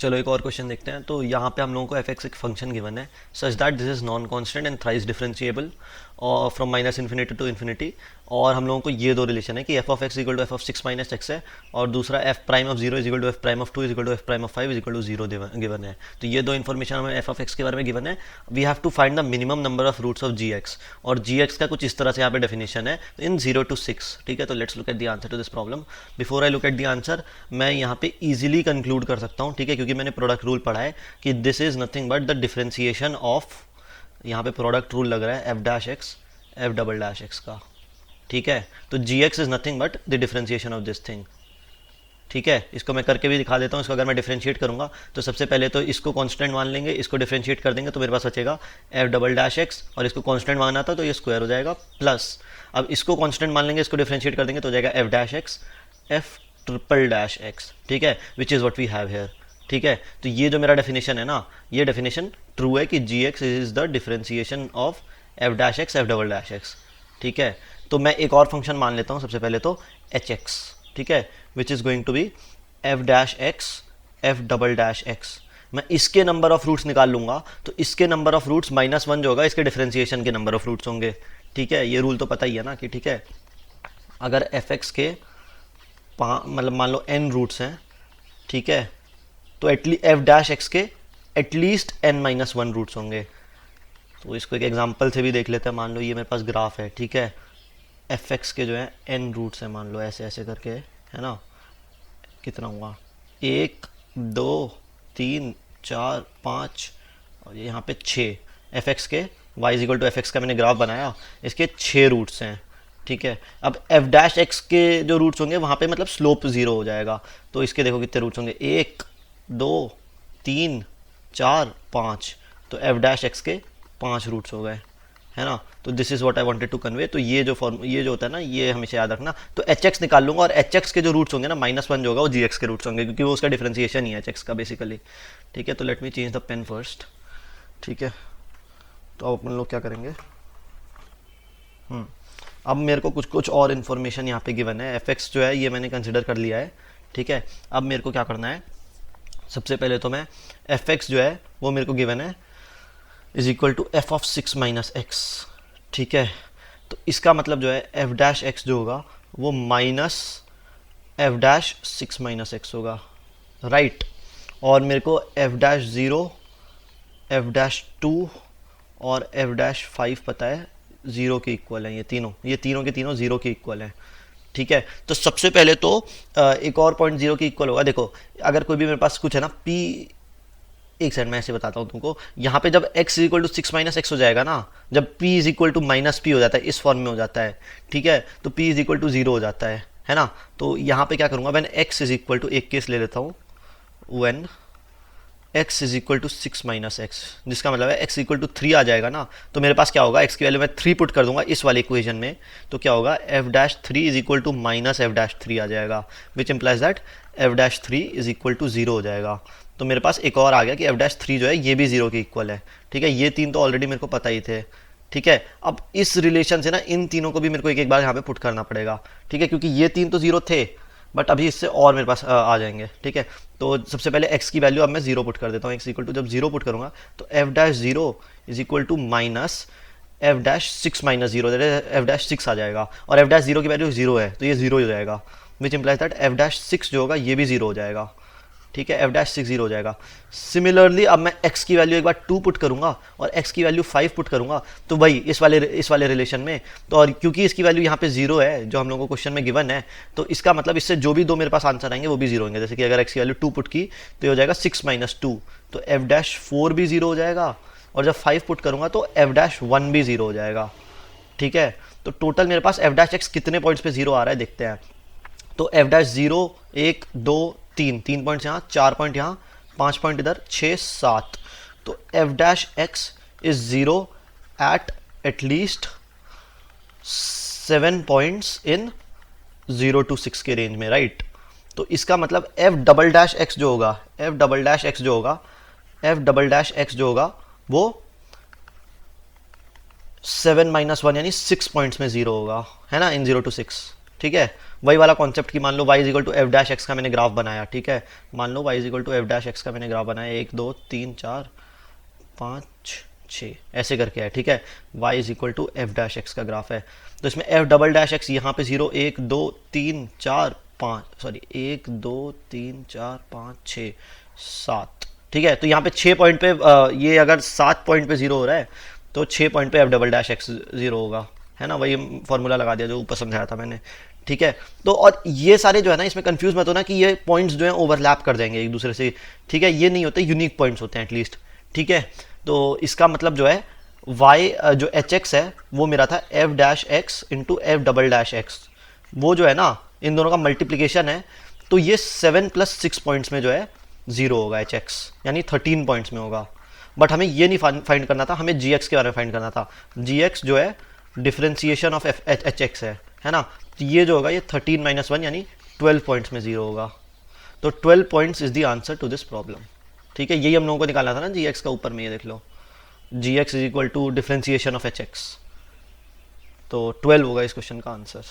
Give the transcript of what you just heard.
चलो एक और क्वेश्चन देखते हैं। तो यहाँ पे हम लोगों को एफ एक्स एक फंक्शन गिवन है such that this is non constant and thrice differentiable और from minus infinity to infinity. और हम लोगों को ये दो रिलेशन है कि F of X equal to F of six minus X है, और दूसरा F prime of zero is equal to F prime of two is equal to F prime of five is equal to zero given है। तो ये दो information हमें F of x के बारे में गिवन है। We have to find the minimum number of roots of g x, और जी एक्स का कुछ इस तरह से यहाँ पे डेफिनेशन है इन 0 to 6। ठीक है, तो let's look at the answer to this problem. Before I look at the answer, मैं यहाँ पे इजीली कंक्लूड कर सकता हूँ, ठीक है, क्योंकि मैंने प्रोडक्ट रूल पढ़ा है कि this is nothing but the differentiation of, यहाँ पे प्रोडक्ट रूल लग रहा है F dash x F double dash x का। ठीक है, तो G X is nothing but the differentiation of this thing. ठीक है, इसको मैं करके भी दिखा देता हूँ। इसको अगर मैं डिफरेंशिएट करूँगा तो सबसे पहले तो इसको कांस्टेंट मान लेंगे, इसको डिफरेंशिएट कर देंगे तो मेरे पास बचेगा एफ डबल डैश एक्स, और इसको कांस्टेंट माना था तो ये स्क्वायर हो जाएगा प्लस, अब इसको कांस्टेंट मान लेंगे, इसको डिफरेंशिएट कर देंगे तो हो जाएगा f dash x f triple dash x. ठीक है, which is what we have here. ठीक है, तो ये जो मेरा डेफिनेशन है ना, ये डेफिनेशन ट्रू है कि G X is the differentiation of F dash x F double dash x. ठीक है, तो मैं एक और फंक्शन मान लेता हूँ सबसे पहले तो एच एक्स। ठीक है, which is going to be f dash x F double dash x. मैं इसके नंबर ऑफ रूट्स निकाल लूंगा, तो इसके नंबर ऑफ रूट्स -1 जो होगा इसके डिफरेंशिएशन के नंबर ऑफ रूट्स होंगे। ठीक है, ये रूल तो पता ही है ना कि ठीक है, अगर एफ एक्स के मतलब मान लो n रूट्स हैं, ठीक है, तो एफ डैश एक्स के एटलीस्ट n-1 रूट्स होंगे। तो इसको एक एग्जांपल से भी देख लेते हैं। मान लो ये मेरे पास ग्राफ है, ठीक है, एफ एक्स के जो है n रूट्स हैं, मान लो ऐसे ऐसे करके, है ना, कितना हुआ 1 2 3 4 5 और ये यहाँ पे 6। एफ एक्स के y is equal to f x का मैंने ग्राफ बनाया, इसके 6 रूट्स हैं। ठीक है, अब एफ डैश एक्स के जो रूट्स होंगे वहाँ पे मतलब स्लोप 0 हो जाएगा। तो इसके देखो कितने रूट्स होंगे, 1 2 3 4 5, तो एफ डैश एक्स के 5 रूट्स हो गए, है ना। तो this is what I wanted to convey. तो ये जो होता है ना, ये हमेशा याद रखना। तो एच एक्स निकाल लूंगा, और एच एक्स के जो रूट्स होंगे ना -1 जो होगा वो जी एक्स के रूट्स होंगे, क्योंकि वो उसका डिफरेंशिएशन ही है एच एक्स का बेसिकली। ठीक है, तो let me change the pen first. ठीक है, तो अब अपन लोग क्या करेंगे, अब मेरे को कुछ और इन्फॉर्मेशन यहाँ पे गिवन है। एफ एक्स जो है ये मैंने कंसिडर कर लिया है। ठीक है, अब मेरे को क्या करना है, सबसे पहले तो मैं एफ एक्स जो है वो मेरे को गिवन है is equal to F of 6 minus x. ठीक है, तो इसका मतलब जो है एफ डैश एक्स जो होगा वो minus f dash 6 minus x होगा, राइट। और मेरे को एफ डैश 0 एफ डैश 2 और एफ डैश 5 पता है 0 के इक्वल है। ये तीनों के तीनों 0 के इक्वल हैं। ठीक है, तो सबसे पहले तो एक और पॉइंट 0 के इक्वल होगा। देखो, अगर कोई भी मेरे पास कुछ है ना p, एक सेकंड मैं ऐसे बताता हूँ तुमको। यहाँ पे जब x is equal to 6 minus x हो जाएगा ना, जब p is equal to minus p हो जाता है, इस फॉर्म में हो जाता है। ठीक है, तो p इज इक्वल टू 0 हो जाता है ना। तो यहाँ पे क्या करूँगा, मैंने x इज इक्वल टू, एक केस ले लेता हूँ, when x is equal to 6 minus x, जिसका मतलब है x इक्वल टू 3 आ जाएगा ना। तो मेरे पास क्या होगा, x की वैल्यू मैं 3 पुट कर दूंगा इस वाले इक्वेशन में, तो क्या होगा, f dash 3 is equal to minus f dash 3 आ जाएगा, which implies that f dash 3 is equal to 0 हो जाएगा। तो मेरे पास एक और आ गया कि एफ डैश 3 जो है ये भी 0 के इक्वल है। ठीक है, ये तीन तो ऑलरेडी मेरे को पता ही थे। ठीक है, अब इस रिलेशन से ना इन तीनों को भी मेरे को एक एक बार यहाँ पे पुट करना पड़ेगा। ठीक है, क्योंकि ये तीन तो 0 थे, बट अभी इससे और मेरे पास आ जाएंगे। ठीक है, तो सबसे पहले x की वैल्यू अब मैं 0 पुट कर देता हूँ। x इक्वल टू जब 0 पुट करूँगा तो f dash 0 is equal to minus f dash 6 minus 0, f dash 6 आ जाएगा, और एफ डैश 0 की वैल्यू 0 है तो ये 0 हो जाएगा, which implies that f dash 6 जो होगा ये भी 0 हो जाएगा। ठीक है, एफ डैश 6 0 हो जाएगा। सिमिलरली अब मैं x की वैल्यू एक बार 2 पुट करूंगा और x की वैल्यू 5 पुट करूंगा, तो वही इस वाले रिलेशन में, तो और क्योंकि इसकी वैल्यू यहाँ पे 0 है जो हम लोगों को क्वेश्चन में गिवन है, तो इसका मतलब इससे जो भी दो मेरे पास आंसर आएंगे वो भी 0 होंगे। जैसे कि अगर x की वैल्यू 2 पुट की तो ये हो जाएगा 6 माइनस 2, तो एफ डैश 4 भी 0 हो जाएगा, और जब 5 पुट करूंगा तो एफ डैश 1 भी 0 हो जाएगा। ठीक है, तो टोटल मेरे पास एफ डैश एक्स कितने पॉइंट्स पे 0 आ रहा है देखते हैं। तो एफ डैश 0 1 2 3 पॉइंट्स यहाँ, 4 पॉइंट यहाँ, 5 पॉइंट इधर, 6 7, तो f dash x is 0 at least 7 points in 0 to 6 के रेंज में, राइट। तो इसका मतलब एफ डबल डैश एक्स जो होगा, एफ डबल डैश एक्स जो होगा वो 7 - 1 यानी 6 पॉइंट्स में 0 होगा, है ना, इन 0 to 6। ठीक है, वही वाला कॉन्सेप्ट कि मान लो y is equal to f dash x का मैंने ग्राफ बनाया, ठीक है, मान लो y is equal to f dash x का मैंने ग्राफ बनाया, 1 2 3 4 5 6 ऐसे करके है, ठीक है, y is equal to f dash x का ग्राफ है। तो इसमें एफ डबल डैश एक्स यहाँ पे 0 1 2 3 4 5 सॉरी 1 2 3 4 5 6 7, ठीक है। तो यहाँ पे 6 पॉइंट पे ये अगर 7 पॉइंट पे 0 हो रहा है तो 6 पॉइंट पे एफ डबल डैश एक्स 0 होगा, है ना, वही फॉर्मूला लगा दिया जो ऊपर समझाया था मैंने, ठीक है। तो और ये सारे जो है ना, इसमें कंफ्यूज मत होना कि ये पॉइंट्स जो हैं ओवरलैप कर जाएंगे एक दूसरे से, ठीक है, ये नहीं होते, यूनिक पॉइंट्स होते हैं एटलीस्ट, ठीक है। तो इसका मतलब जो है y जो एच एक्स है वो मेरा था F dash x into F double dash x, वो जो है ना इन दोनों का मल्टीप्लीकेशन है, तो ये 7 + 6 पॉइंट्स में जो है 0 होगा एच एक्स, यानी 13 पॉइंट्स में होगा। बट हमें ये नहीं फाइंड करना था, हमें जी एक्स के बारे में फाइंड करना था। जी एक्स जो है डिफरेंशिएशन ऑफ एच एक्स है ना, तो ये जो होगा ये 13 - 1 यानी 12 पॉइंट्स में 0 होगा। तो 12 points is the answer to this problem, ठीक है। यही हम लोगों को निकालना था ना जी एक्स का, ऊपर में ये देख लो, G X is equal to differentiation of H X, तो 12 होगा इस क्वेश्चन का आंसर।